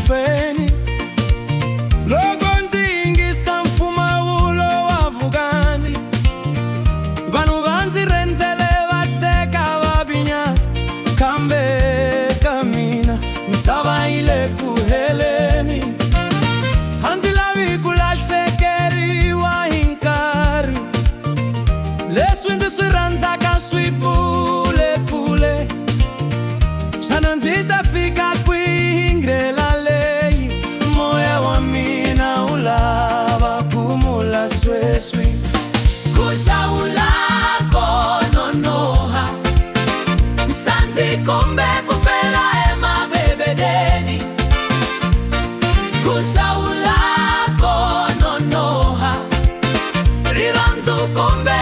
kufeni. Loko ndzingisa mpfumawulo wa vukati, vanhu va ndzi rhendzele va hleka va binya, kambe ka mina misava yi le ku heleni. A ndzi lavi ku lahlekeriwa hi nkarhi, leswi ndzi swi rhandzaka swi pulepule. Xana ndzi ta fika kwihi ndlela leyi moya wa mina wu lava ku mula sweswi? Ku hlawula ko nonoha, sa ndzi kombe ku fela emabebedeni. Ku hlawula ko nonoha, rirhandzu kombe